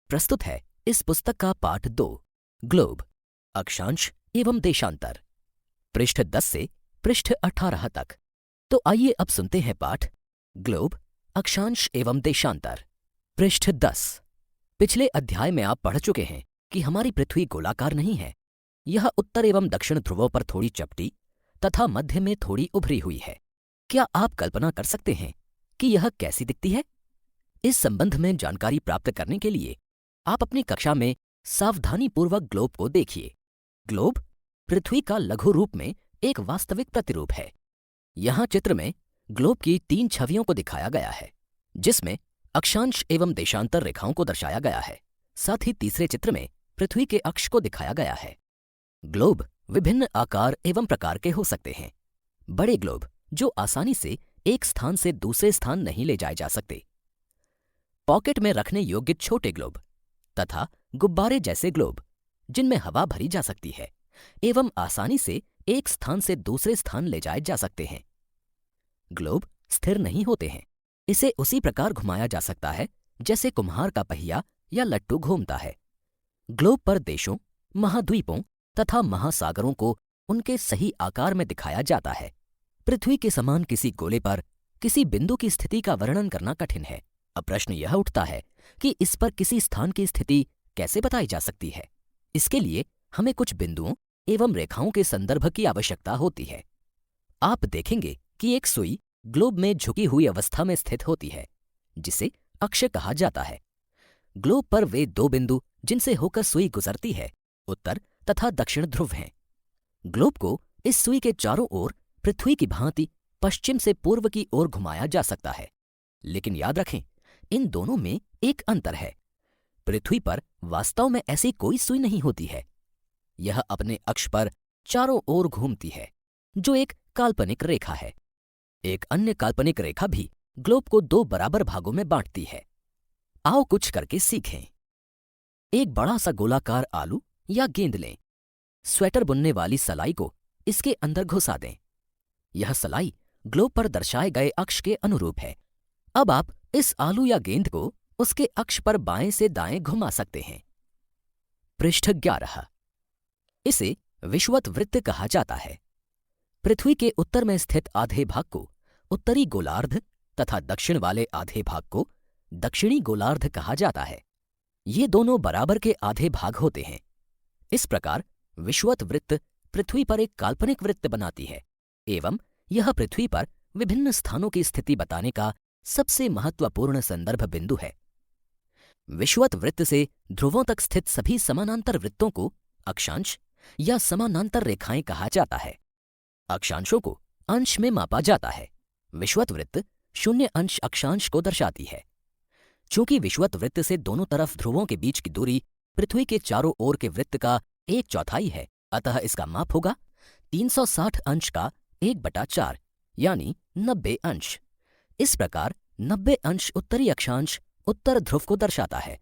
प्रस्तुत है इस पुस्तक का पाठ 2, ग्लोब, अक्षांश एवं देशांतर, पृष्ठ 10 से पृष्ठ 18 तक। तो आइए अब सुनते हैं पाठ ग्लोब, अक्षांश एवं देशांतर, पृष्ठ 10। पिछले अध्याय में आप पढ़ चुके हैं कि हमारी पृथ्वी गोलाकार नहीं है। यह उत्तर एवं दक्षिण ध्रुवों पर थोड़ी चपटी तथा मध्य में थोड़ी उभरी हुई है। क्या आप कल्पना कर सकते हैं कि यह कैसी दिखती है? इस संबंध में जानकारी प्राप्त करने के लिए आप अपनी कक्षा में सावधानीपूर्वक ग्लोब को देखिए। ग्लोब पृथ्वी का लघु रूप में एक वास्तविक प्रतिरूप है। यहाँ चित्र में ग्लोब की 3 छवियों को दिखाया गया है, जिसमें अक्षांश एवं देशांतर रेखाओं को दर्शाया गया है। साथ ही तीसरे चित्र में पृथ्वी के अक्ष को दिखाया गया है। ग्लोब विभिन्न आकार एवं प्रकार के हो सकते हैं। बड़े ग्लोब जो आसानी से एक स्थान से दूसरे स्थान नहीं ले जाए जा सकते, पॉकेट में रखने योग्य छोटे ग्लोब तथा गुब्बारे जैसे ग्लोब जिनमें हवा भरी जा सकती है एवं आसानी से एक स्थान से दूसरे स्थान ले जाए जा सकते हैं। ग्लोब स्थिर नहीं होते हैं। इसे उसी प्रकार घुमाया जा सकता है जैसे कुम्हार का पहिया या लट्टू घूमता है। ग्लोब पर देशों, महाद्वीपों तथा महासागरों को उनके सही आकार में दिखाया जाता है। पृथ्वी के समान किसी गोले पर किसी बिंदु की स्थिति का वर्णन करना कठिन है। अब प्रश्न यह उठता है कि इस पर किसी स्थान की स्थिति कैसे बताई जा सकती है। इसके लिए हमें कुछ बिंदुओं एवं रेखाओं के संदर्भ की आवश्यकता होती है। आप देखेंगे कि एक सुई ग्लोब में झुकी हुई अवस्था में स्थित होती है, जिसे अक्ष कहा जाता है। ग्लोब पर वे 2 बिंदु जिनसे होकर सुई गुजरती है, उत्तर तथा दक्षिण ध्रुव हैं। ग्लोब को इस सुई के चारों ओर पृथ्वी की भांति पश्चिम से पूर्व की ओर घुमाया जा सकता है। लेकिन याद रखें, इन दोनों में एक अंतर है। पृथ्वी पर वास्तव में ऐसी कोई सुई नहीं होती है। यह अपने अक्ष पर चारों ओर घूमती है, जो एक काल्पनिक रेखा है। एक अन्य काल्पनिक रेखा भी ग्लोब को 2 बराबर भागों में बांटती है। आओ कुछ करके सीखें। एक बड़ा सा गोलाकार आलू या गेंद लें। स्वेटर बुनने वाली सलाई को इसके अंदर घुसा दें। यह सलाई ग्लोब पर दर्शाए गए अक्ष के अनुरूप है। अब आप इस आलू या गेंद को उसके अक्ष पर बाएं से दाएं घुमा सकते हैं। पृष्ठ 11। इसे विषुवत वृत्त कहा जाता है। पृथ्वी के उत्तर में स्थित आधे भाग को उत्तरी गोलार्ध तथा दक्षिण वाले आधे भाग को दक्षिणी गोलार्ध कहा जाता है। ये दोनों बराबर के आधे भाग होते हैं। इस प्रकार विषुवत वृत्त पृथ्वी पर एक काल्पनिक वृत्त बनाती है एवं यह पृथ्वी पर विभिन्न स्थानों की स्थिति बताने का सबसे महत्वपूर्ण संदर्भ बिंदु है। विषुवत वृत्त से ध्रुवों तक स्थित सभी समानांतर वृत्तों को अक्षांश या समानांतर रेखाएं कहा जाता है। अक्षांशों को अंश में मापा जाता है। विषुवत वृत्त 0 अंश अक्षांश को दर्शाती है। चूंकि विषुवत वृत्त से दोनों तरफ ध्रुवों के बीच की दूरी पृथ्वी के चारों ओर के वृत्त का 1/4 है, अतः इसका माप होगा 360 अंश का 1/4 यानी 90 अंश। इस प्रकार 90 अंश उत्तरी अक्षांश उत्तर ध्रुव को दर्शाता है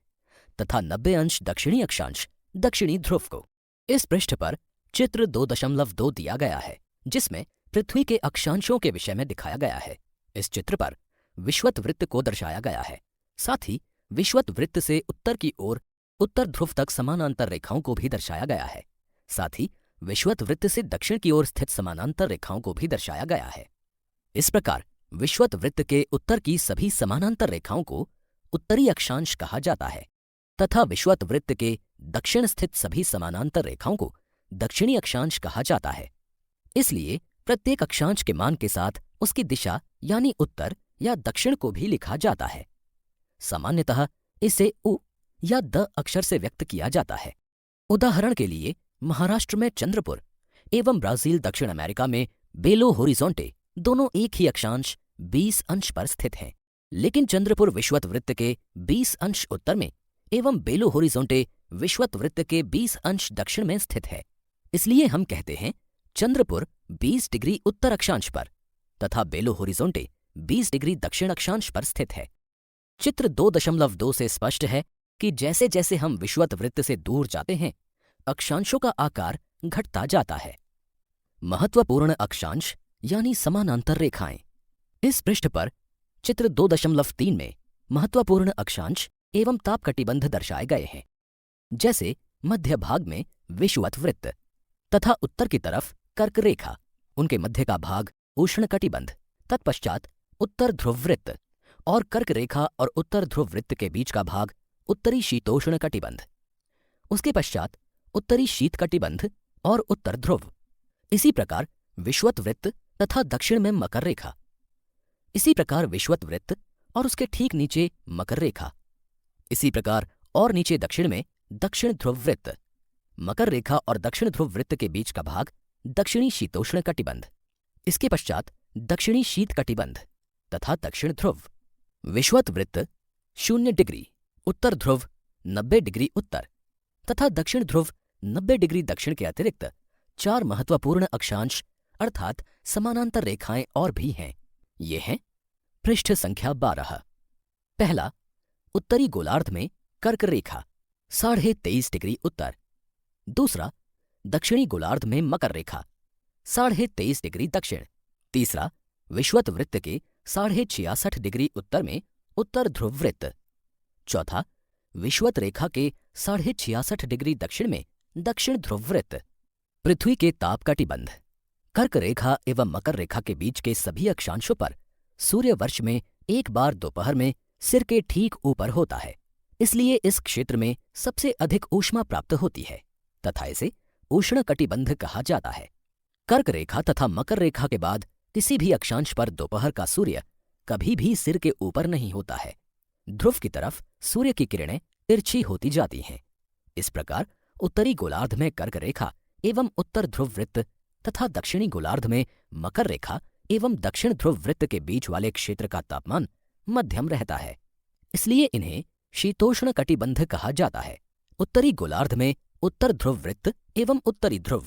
तथा 90 अंश दक्षिणी अक्षांश दक्षिणी ध्रुव को। इस पृष्ठ पर चित्र 2.2 दिया गया है, जिसमें पृथ्वी के अक्षांशों के विषय में दिखाया गया है। इस चित्र पर विषुवत वृत्त को दर्शाया गया है। साथ ही विषुवत वृत्त से उत्तर की ओर उत्तर ध्रुव तक समानांतर रेखाओं को भी दर्शाया गया है। साथ ही विषुवत वृत्त से दक्षिण की ओर स्थित समानांतर रेखाओं को भी दर्शाया गया है। इस प्रकार विषुवत वृत्त के उत्तर की सभी समानांतर रेखाओं को उत्तरी अक्षांश कहा जाता है तथा विषुवत वृत्त के दक्षिण स्थित सभी समानांतर रेखाओं को दक्षिणी अक्षांश कहा जाता है। इसलिए प्रत्येक अक्षांश के मान के साथ उसकी दिशा यानी उत्तर या दक्षिण को भी लिखा जाता है। सामान्यतः इसे उ या द अक्षर से व्यक्त किया जाता है। उदाहरण के लिए महाराष्ट्र में चंद्रपुर एवं ब्राजील दक्षिण अमेरिका में बेलो होरिजोंटे दोनों एक ही अक्षांश 20 अंश पर स्थित हैं। लेकिन चंद्रपुर विषुवत वृत्त के 20 अंश उत्तर में एवं बेलो होरिजोंटे विषुवत वृत्त के 20 अंश दक्षिण में स्थित है। इसलिए हम कहते हैं चंद्रपुर 20 डिग्री उत्तर अक्षांश पर तथा बेलो होरिजोंटे 20 डिग्री दक्षिण अक्षांश पर स्थित है। चित्र 2.2 से स्पष्ट है कि जैसे जैसे हम विषुवत वृत्त से दूर जाते हैं, अक्षांशों का आकार घटता जाता है। महत्वपूर्ण अक्षांश यानी समानांतर रेखाएं। इस पृष्ठ पर चित्र 2.3 में महत्वपूर्ण अक्षांश एवं ताप कटिबंध दर्शाए गए हैं, जैसे मध्य भाग में विषुवत वृत्त तथा उत्तर की तरफ कर्क रेखा, उनके मध्य का भाग उष्ण कटिबंध, तत्पश्चात उत्तर ध्रुव वृत्त और कर्क रेखा और उत्तर ध्रुव वृत्त के बीच का भाग उत्तरी शीतोष्ण कटिबंध, उसके पश्चात उत्तरी शीत कटिबंध और उत्तर ध्रुव। इसी प्रकार विषुवत वृत्त तथा दक्षिण में मकर रेखा, इसी प्रकार विषुवत वृत्त और उसके ठीक नीचे मकर रेखा, इसी प्रकार और नीचे दक्षिण में दक्षिण ध्रुव वृत्त, मकर रेखा और दक्षिण ध्रुव वृत्त के बीच का भाग दक्षिणी शीतोष्ण कटिबंध, इसके पश्चात दक्षिणी शीत कटिबंध तथा दक्षिण ध्रुव। विषुवत वृत्त 0 डिग्री, उत्तर ध्रुव 90 डिग्री उत्तर तथा दक्षिण ध्रुव 90 डिग्री दक्षिण के अतिरिक्त 4 महत्वपूर्ण अक्षांश अर्थात समानांतर रेखाएं और भी हैं। ये हैं पृष्ठ संख्या 12। पहला, उत्तरी गोलार्ध में कर्क रेखा 23.5 डिग्री उत्तर। दूसरा, दक्षिणी गोलार्ध में मकर रेखा 23.5 डिग्री दक्षिण। तीसरा, विषुवत वृत्त के 66.5 डिग्री उत्तर में उत्तर ध्रुव वृत्त। चौथा, विषुवत रेखा के 66.5 डिग्री दक्षिण में दक्षिण ध्रुव वृत्त। पृथ्वी के ताप कटिबंध। कर्क रेखा एवं मकर रेखा के बीच के सभी अक्षांशों पर सूर्य वर्ष में एक बार दोपहर में सिर के ठीक ऊपर होता है, इसलिए इस क्षेत्र में सबसे अधिक ऊष्मा प्राप्त होती है तथा इसे उष्ण कटिबंध कहा जाता है। कर्क रेखा तथा मकर रेखा के बाद किसी भी अक्षांश पर दोपहर का सूर्य कभी भी सिर के ऊपर नहीं होता है। ध्रुव की तरफ सूर्य की किरणें तिरछी होती जाती हैं। इस प्रकार उत्तरी गोलार्ध में कर्क रेखा एवं उत्तर ध्रुव वृत्त तथा दक्षिणी गोलार्ध में मकर रेखा एवं दक्षिण ध्रुव वृत्त के बीच वाले क्षेत्र का तापमान मध्यम रहता है, इसलिए इन्हें शीतोष्ण कटिबंध कहा जाता है। उत्तरी गोलार्ध में उत्तर ध्रुव वृत्त एवं उत्तरी ध्रुव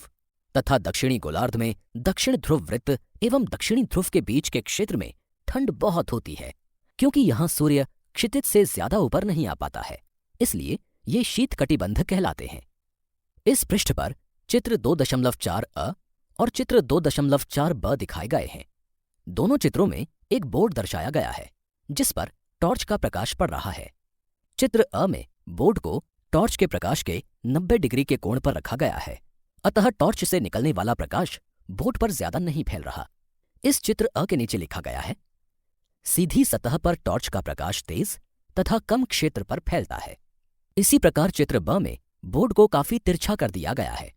तथा दक्षिणी गोलार्ध में दक्षिण ध्रुव वृत्त एवं दक्षिणी ध्रुव के बीच के क्षेत्र में ठंड बहुत होती है, क्योंकि यहाँ सूर्य क्षितिज से ज्यादा ऊपर नहीं आ पाता है, इसलिए ये शीत कटिबंध कहलाते हैं। इस पृष्ठ पर चित्र 2.4 अ और चित्र 2.4 ब दिखाए गए हैं। दोनों चित्रों में एक बोर्ड दर्शाया गया है जिस पर टॉर्च का प्रकाश पड़ रहा है। चित्र अ में बोर्ड को टॉर्च के प्रकाश के 90 डिग्री के कोण पर रखा गया है, अतः टॉर्च से निकलने वाला प्रकाश बोर्ड पर ज्यादा नहीं फैल रहा। इस चित्र अ के नीचे लिखा गया है, सीधी सतह पर टॉर्च का प्रकाश तेज तथा कम क्षेत्र पर फैलता है। इसी प्रकार चित्र ब में बोर्ड को काफी तिरछा कर दिया गया है,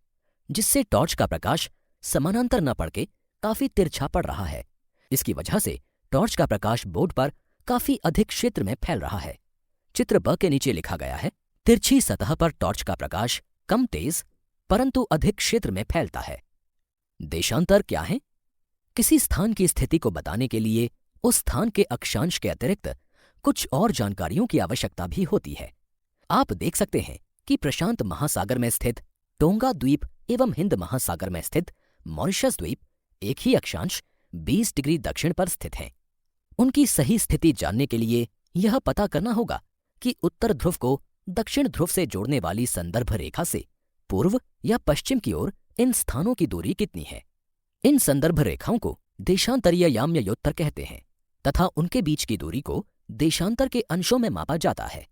जिससे टॉर्च का प्रकाश समानांतर न पड़ के काफी तिरछा पड़ रहा है। इसकी वजह से टॉर्च का प्रकाश बोर्ड पर काफी अधिक क्षेत्र में फैल रहा है। चित्र ब के नीचे लिखा गया है, तिरछी सतह पर टॉर्च का प्रकाश कम तेज परंतु अधिक क्षेत्र में फैलता है। देशांतर क्या है? किसी स्थान की स्थिति को बताने के लिए उस स्थान के अक्षांश के अतिरिक्त कुछ और जानकारियों की आवश्यकता भी होती है। आप देख सकते हैं कि प्रशांत महासागर में स्थित टोंगा द्वीप एवं हिंद महासागर में स्थित मॉरिशस द्वीप एक ही अक्षांश 20 डिग्री दक्षिण पर स्थित हैं। उनकी सही स्थिति जानने के लिए यह पता करना होगा कि उत्तर ध्रुव को दक्षिण ध्रुव से जोड़ने वाली संदर्भ रेखा से पूर्व या पश्चिम की ओर इन स्थानों की दूरी कितनी है। इन संदर्भ रेखाओं को देशांतरीय याम्योत्तर कहते हैं तथा उनके बीच की दूरी को देशांतर के अंशों में मापा जाता है।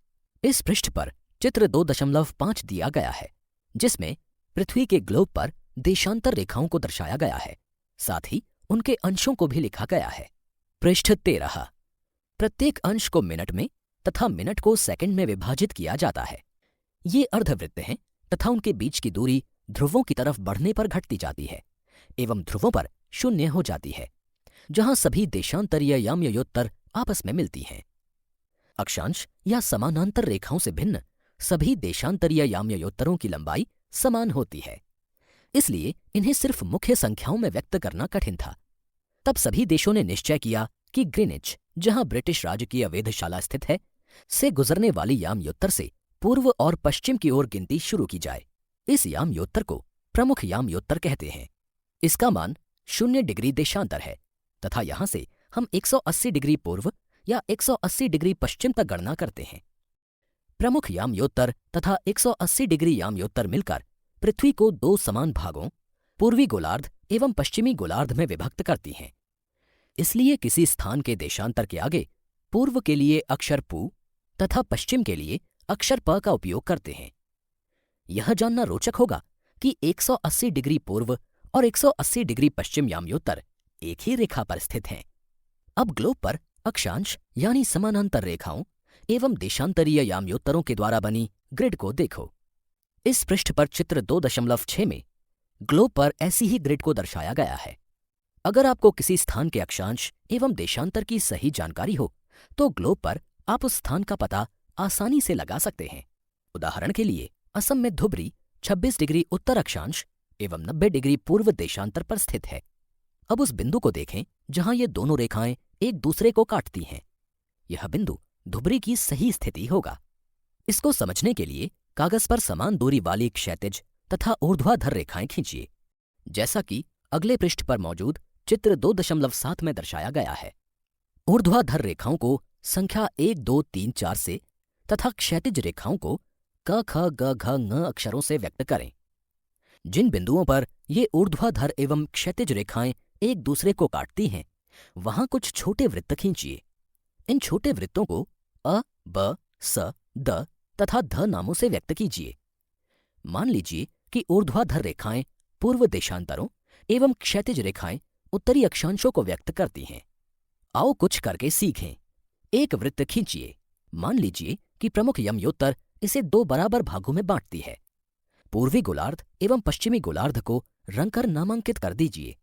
इस पृष्ठ पर चित्र 2.5 दिया गया है, जिसमें पृथ्वी के ग्लोब पर देशांतर रेखाओं को दर्शाया गया है, साथ ही उनके अंशों को भी लिखा गया है। पृष्ठ 13। प्रत्येक अंश को मिनट में तथा मिनट को सेकंड में विभाजित किया जाता है। ये अर्धवृत्त हैं तथा उनके बीच की दूरी ध्रुवों की तरफ बढ़ने पर घटती जाती है एवं ध्रुवों पर 0 हो जाती है, जहां सभी देशांतरीय याम्योत्तर आपस में मिलती हैं। अक्षांश या समानांतर रेखाओं से भिन्न सभी देशांतरीय याम्योत्तरों की लंबाई समान होती है, इसलिए इन्हें सिर्फ मुख्य संख्याओं में व्यक्त करना कठिन था। तब सभी देशों ने निश्चय किया कि ग्रीनिच, जहां ब्रिटिश राज की वेधशाला स्थित है, से गुजरने वाली याम्योत्तर से पूर्व और पश्चिम की ओर गिनती शुरू की जाए। इस याम्योत्तर को प्रमुख याम्योत्तर कहते हैं। इसका मान 0 डिग्री देशांतर है तथा यहां से हम 180 डिग्री पूर्व या 180 डिग्री पश्चिम तक गणना करते हैं। प्रमुख याम्योत्तर तथा 180 डिग्री याम्योत्तर मिलकर पृथ्वी को 2 समान भागों पूर्वी गोलार्ध एवं पश्चिमी गोलार्ध में विभक्त करती हैं। इसलिए किसी स्थान के देशांतर के आगे पूर्व के लिए अक्षर पू तथा पश्चिम के लिए अक्षर प का उपयोग करते हैं। यह जानना रोचक होगा कि 180 डिग्री पूर्व और 180 डिग्री पश्चिम याम्योत्तर एक ही रेखा पर स्थित हैं। अब ग्लोब पर अक्षांश यानी समानांतर रेखाओं एवं देशांतरीय याम्योत्तरों के द्वारा बनी ग्रिड को देखो। इस पृष्ठ पर चित्र 2.6 में ग्लोब पर ऐसी ही ग्रिड को दर्शाया गया है। अगर आपको किसी स्थान के अक्षांश एवं देशांतर की सही जानकारी हो तो ग्लोब पर आप उस स्थान का पता आसानी से लगा सकते हैं। उदाहरण के लिए असम में धुबरी 26 डिग्री उत्तर अक्षांश एवं 90 डिग्री पूर्व देशांतर पर स्थित है। अब उस बिंदु को देखें जहां ये दोनों रेखाएं एक दूसरे को काटती हैं। यह बिंदु धुबरी की सही स्थिति होगा। इसको समझने के लिए कागज पर समान दूरी वाली क्षैतिज तथा ऊर्ध्वाधर रेखाएं खींचिए, जैसा कि अगले पृष्ठ पर मौजूद चित्र 2.7 में दर्शाया गया है। ऊर्ध्वाधर रेखाओं को संख्या 1, 2, 3, 4 से तथा क्षैतिज रेखाओं को क, ख, ग, घ, ङ अक्षरों से व्यक्त करें। जिन बिंदुओं पर ये ऊर्ध्वाधर एवं क्षैतिज रेखाएं एक दूसरे को काटती हैं, वहां कुछ छोटे वृत्त खींचिए। इन छोटे वृत्तों को अ, ब, स, द तथा ध नामों से व्यक्त कीजिए। मान लीजिए कि ऊर्ध्वाधर रेखाएं पूर्व देशांतरों एवं क्षैतिज रेखाएं उत्तरी अक्षांशों को व्यक्त करती हैं। आओ कुछ करके सीखें। एक वृत्त खींचिए। मान लीजिए कि प्रमुख याम्योत्तर इसे 2 बराबर भागों में बांटती है। पूर्वी गोलार्ध एवं पश्चिमी गोलार्ध को रंगकर नामांकित कर दीजिए।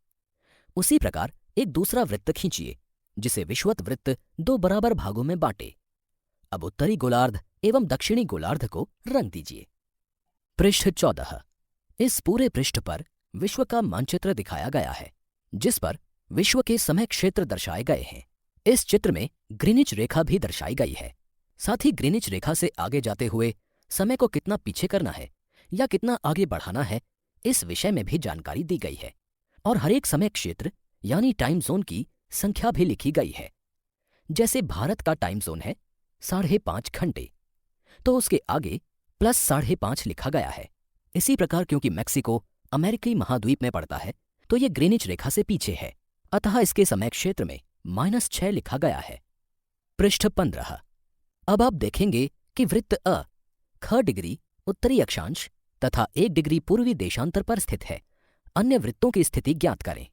उसी प्रकार एक दूसरा वृत्त खींचिए जिसे विषुवत वृत्त 2 बराबर भागों में बांटे। अब उत्तरी गोलार्ध एवं दक्षिणी गोलार्ध को रंग दीजिए। पृष्ठ 14। इस पूरे पृष्ठ पर विश्व का मानचित्र दिखाया गया है, जिस पर विश्व के समय क्षेत्र दर्शाए गए हैं। इस चित्र में ग्रीनिच रेखा भी दर्शाई गई है। साथ ही ग्रीनिच रेखा से आगे जाते हुए समय को कितना पीछे करना है या कितना आगे बढ़ाना है, इस विषय में भी जानकारी दी गई है। और हर एक समय क्षेत्र यानी टाइम जोन की संख्या भी लिखी गई है। जैसे भारत का टाइम जोन है 5.5 घंटे, तो उसके आगे +5.5 लिखा गया है। इसी प्रकार क्योंकि मैक्सिको अमेरिकी महाद्वीप में पड़ता है तो ये ग्रीनिच रेखा से पीछे है, अतः इसके समय क्षेत्र में -6 लिखा गया है। पृष्ठ 15। अब आप देखेंगे कि वृत्त अ ख डिग्री उत्तरी अक्षांश तथा 1 डिग्री पूर्वी देशांतर पर स्थित है। अन्य वृत्तों की स्थिति ज्ञात करें।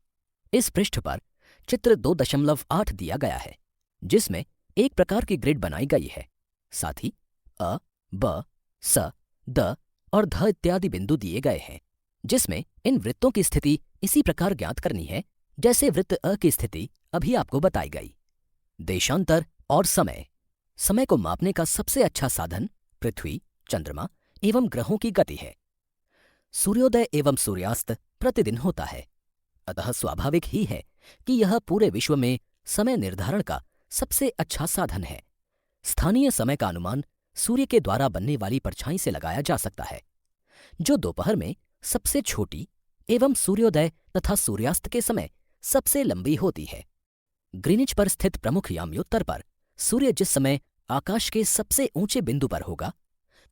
इस पृष्ठ पर चित्र 2.8 दिया गया है, जिसमें एक प्रकार की ग्रिड बनाई गई है। साथ ही अ, ब, स, द और ध इत्यादि बिंदु दिए गए हैं, जिसमें इन वृत्तों की स्थिति इसी प्रकार ज्ञात करनी है जैसे वृत्त अ की स्थिति अभी आपको बताई गई। देशांतर और समय। समय को मापने का सबसे अच्छा साधन पृथ्वी, चंद्रमा एवं ग्रहों की गति है। सूर्योदय एवं सूर्यास्त प्रतिदिन होता है, अतः स्वाभाविक ही है कि यह पूरे विश्व में समय निर्धारण का सबसे अच्छा साधन है। स्थानीय समय का अनुमान सूर्य के द्वारा बनने वाली परछाई से लगाया जा सकता है, जो दोपहर में सबसे छोटी एवं सूर्योदय तथा सूर्यास्त के समय सबसे लंबी होती है। ग्रीनिच पर स्थित प्रमुख याम्योत्तर पर सूर्य जिस समय आकाश के सबसे ऊंचे बिंदु पर होगा,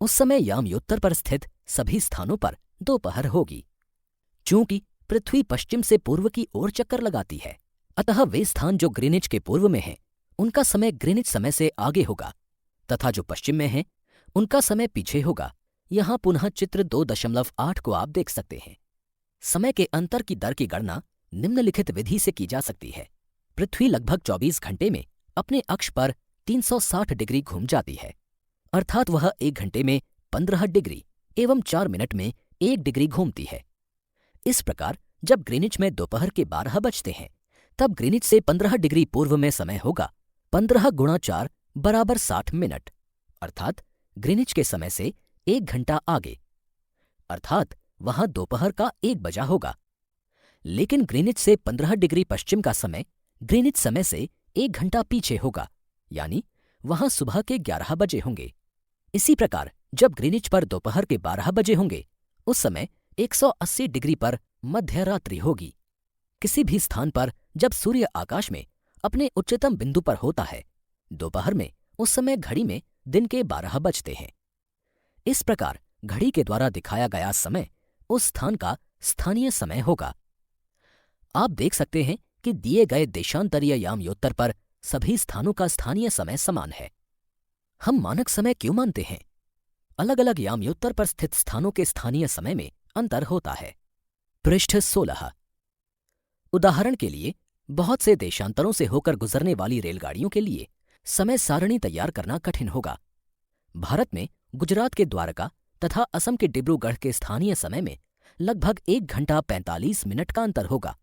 उस समय याम्योत्तर पर स्थित सभी स्थानों पर दोपहर होगी। चूंकि पृथ्वी पश्चिम से पूर्व की ओर चक्कर लगाती है, अतः वे स्थान जो ग्रीनिच के पूर्व में हैं, उनका समय ग्रीनिच समय से आगे होगा, तथा जो पश्चिम में हैं, उनका समय पीछे होगा। यहां पुनः चित्र 2.8 को आप देख सकते हैं। समय के अंतर की दर की गणना निम्नलिखित विधि से की जा सकती है। पृथ्वी लगभग 24 घंटे में अपने अक्ष पर 360 डिग्री घूम जाती है, अर्थात वह 1 घंटे में 15 डिग्री एवं 4 मिनट में 1 डिग्री घूमती है। इस प्रकार जब ग्रीनिच में दोपहर के 12 बजते हैं, तब ग्रीनिच से 15 डिग्री पूर्व में समय होगा 15 × 4 = 60 मिनट, अर्थात ग्रीनिच के समय से 1 घंटा आगे, अर्थात वहां दोपहर का 1 बजा होगा। लेकिन ग्रीनिच से 15 डिग्री पश्चिम का समय ग्रीनिच समय से 1 घंटा पीछे होगा, यानी वहां सुबह के 11 बजे होंगे। इसी प्रकार जब ग्रीनिच पर दोपहर के 12 बजे होंगे, उस समय 180 डिग्री पर मध्य रात्रि होगी। किसी भी स्थान पर जब सूर्य आकाश में अपने उच्चतम बिंदु पर होता है, दोपहर में उस समय घड़ी में दिन के 12 बजते हैं। इस प्रकार घड़ी के द्वारा दिखाया गया समय उस स्थान का स्थानीय समय होगा। आप देख सकते हैं कि दिए गए देशांतरीय यामयोत्तर पर सभी स्थानों का स्थानीय समय समान है। हम मानक समय क्यों मानते हैं? अलग अलग यामयोत्तर पर स्थित स्थानों के स्थानीय समय में अंतर होता है। पृष्ठ 16। उदाहरण के लिए, बहुत से देशांतरों से होकर गुजरने वाली रेलगाड़ियों के लिए समय सारणी तैयार करना कठिन होगा। भारत में गुजरात के द्वारका तथा असम के डिब्रूगढ़ के स्थानीय समय में लगभग 1 घंटा 45 मिनट का अंतर होगा।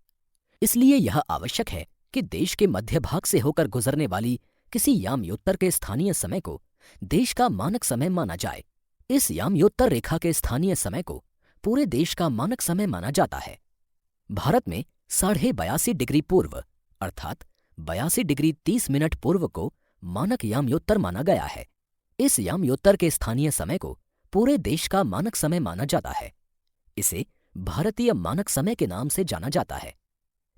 इसलिए यह आवश्यक है कि देश के मध्य भाग से होकर गुजरने वाली किसी यामयोत्तर के स्थानीय समय को देश का मानक समय माना जाए। इस यामयोत्तर रेखा के स्थानीय समय को पूरे देश का मानक समय माना जाता है। भारत में 82.5 डिग्री पूर्व अर्थात 82 डिग्री 30 मिनट पूर्व को मानक यामयोत्तर माना गया है। इस यामयोत्तर के स्थानीय समय को पूरे देश का मानक समय माना जाता है। इसे भारतीय मानक समय के नाम से जाना जाता है।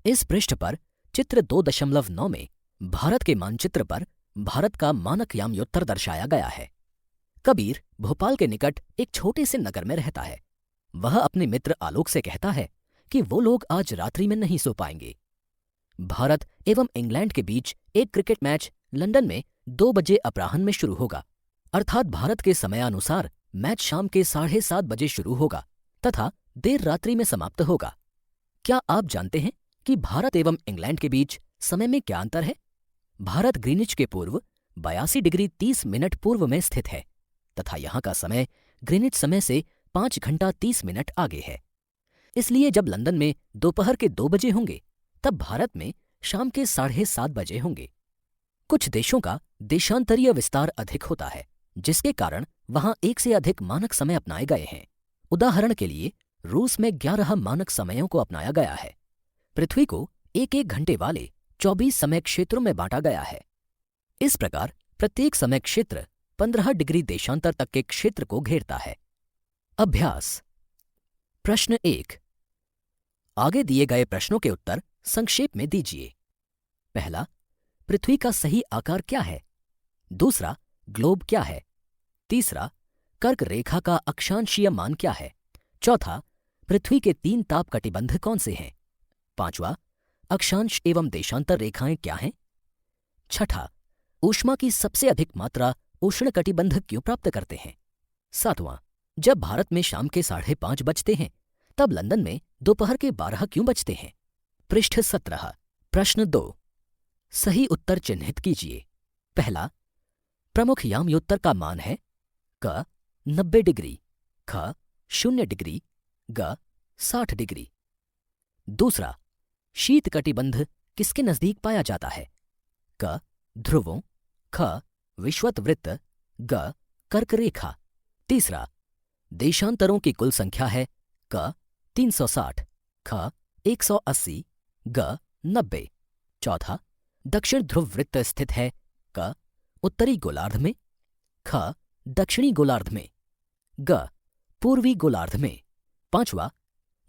इस पृष्ठ पर चित्र 2.9 में भारत के मानचित्र पर भारत का मानक यामयोत्तर दर्शाया गया है। कबीर भोपाल के निकट एक छोटे से नगर में रहता है। वह अपने मित्र आलोक से कहता है कि वो लोग आज रात्रि में नहीं सो पाएंगे। भारत एवं इंग्लैंड के बीच एक क्रिकेट मैच लंदन में 2 बजे अपराह्न में शुरू होगा, अर्थात भारत के समयानुसार मैच शाम के 7:30 बजे शुरू होगा तथा देर रात्रि में समाप्त होगा। क्या आप जानते हैं कि भारत एवं इंग्लैंड के बीच समय में क्या अंतर है? भारत ग्रीनिच के पूर्व 82 डिग्री 30 मिनट पूर्व में स्थित है तथा यहाँ का समय ग्रीनिच समय से 5 घंटा 30 मिनट आगे है। इसलिए जब लंदन में दोपहर के 2 बजे होंगे तब भारत में शाम के 7:30 बजे होंगे। कुछ देशों का देशांतरीय विस्तार अधिक होता है, जिसके कारण वहां एक से अधिक मानक समय अपनाए गए हैं। उदाहरण के लिए रूस में 11 मानक समयों को अपनाया गया है। पृथ्वी को 1-1 घंटे वाले 24 समय क्षेत्रों में बांटा गया है। इस प्रकार प्रत्येक समय क्षेत्र 15 डिग्री देशांतर तक के क्षेत्र को घेरता है। अभ्यास। प्रश्न 1। आगे दिए गए प्रश्नों के उत्तर संक्षेप में दीजिए। पहला, पृथ्वी का सही आकार क्या है? दूसरा, ग्लोब क्या है? तीसरा, कर्क रेखा का अक्षांशीय मान क्या है? चौथा, पृथ्वी के 3 ताप कटिबंध कौन से हैं? पांचवा, अक्षांश एवं देशांतर रेखाएं क्या हैं? छठा, ऊष्मा की सबसे अधिक मात्रा उष्णकटिबंध क्यों प्राप्त करते हैं? सातवां, जब भारत में शाम के 5:30 बजते हैं तब लंदन में दोपहर के 12 क्यों बजते हैं? पृष्ठ 17। प्रश्न 2। सही उत्तर चिन्हित कीजिए। पहला, प्रमुख यामयोत्तर का मान है क 90 डिग्री, ख 0 डिग्री, ग 60 डिग्री। दूसरा, शीत कटिबंध किसके नजदीक पाया जाता है? क ध्रुवों, ख विषुवत वृत्त, ग कर्क रेखा। तीसरा, देशांतरों की कुल संख्या है क 360, ख 180, ग 90। चौथा, दक्षिण ध्रुव वृत्त स्थित है क उत्तरी गोलार्ध में, ख दक्षिणी गोलार्ध में, ग पूर्वी गोलार्ध में। पांचवा,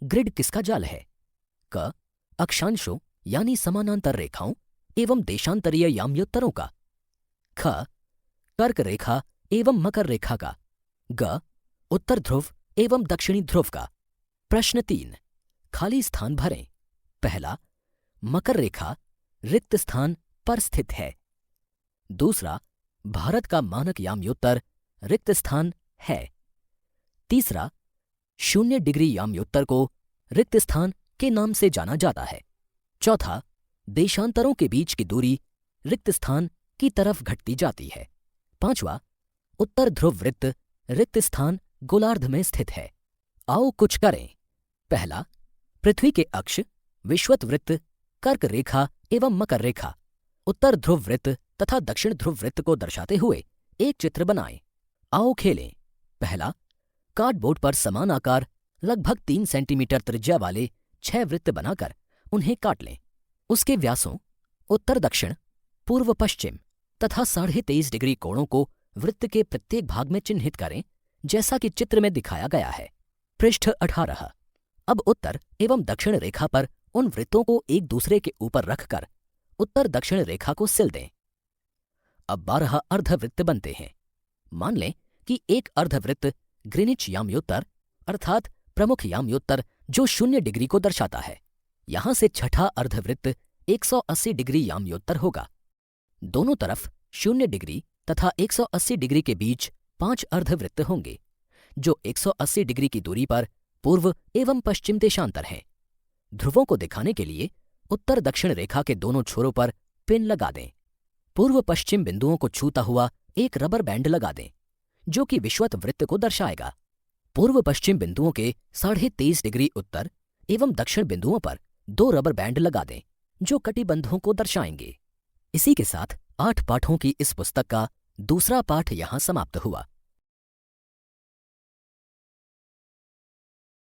ग्रिड किसका जाल है? क अक्षांशों यानी समानांतर रेखाओं एवं देशांतरीय यामयोत्तरों का, ख कर्क रेखा एवं मकर रेखा का, ग उत्तर ध्रुव एवं दक्षिणी ध्रुव का। प्रश्न 3। खाली स्थान भरें। पहला, मकर रेखा रिक्त स्थान पर स्थित है। दूसरा, भारत का मानक यामयोत्तर रिक्त स्थान है। तीसरा, 0 डिग्री यामयोत्तर को रिक्त स्थान के नाम से जाना जाता है। चौथा, देशांतरों के बीच की दूरी रिक्त स्थान की तरफ घटती जाती है। पांचवा, उत्तर ध्रुव वृत्त रिक्त स्थान गोलार्ध में स्थित है। आओ कुछ करें। पहला, पृथ्वी के अक्ष विषुवत वृत्त, कर्क रेखा एवं मकर रेखा, उत्तर ध्रुव वृत्त तथा दक्षिण ध्रुव वृत्त को दर्शाते हुए एक चित्र बनाएं। आओ खेलें। पहला, कार्डबोर्ड पर समान आकार लगभग 3 सेंटीमीटर त्रिज्या वाले 6 वृत्त बनाकर उन्हें काट लें। उसके व्यासों उत्तर दक्षिण, पूर्व पश्चिम तथा 23.5 डिग्री कोणों को वृत्त के प्रत्येक भाग में चिन्हित करें, जैसा कि चित्र में दिखाया गया है। पृष्ठ 18। अब उत्तर एवं दक्षिण रेखा पर उन वृत्तों को एक दूसरे के ऊपर रखकर उत्तर दक्षिण रेखा को सिल दें। अब 12 अर्धवृत्त बनते हैं। मान लें कि एक अर्धवृत्त ग्रीनिच यामयोत्तर अर्थात प्रमुख यामयोत्तर जो 0 डिग्री को दर्शाता है। यहां से छठा अर्धवृत्त 180 डिग्री याम्योत्तर होगा। दोनों तरफ 0 डिग्री तथा 180 डिग्री के बीच 5 अर्धवृत्त होंगे, जो 180 डिग्री की दूरी पर पूर्व एवं पश्चिम देशांतर हैं। ध्रुवों को दिखाने के लिए उत्तर दक्षिण रेखा के दोनों छोरों पर पिन लगा दें। पूर्व पश्चिम बिंदुओं को छूता हुआ एक रबर बैंड लगा दें, जो कि विषुवत वृत्त को दर्शाएगा। पूर्व पश्चिम बिंदुओं के 23.5 डिग्री उत्तर एवं दक्षिण बिंदुओं पर 2 रबर बैंड लगा दें, जो कटिबंधों को दर्शाएंगे। इसी के साथ 8 पाठों की इस पुस्तक का दूसरा पाठ यहां समाप्त हुआ।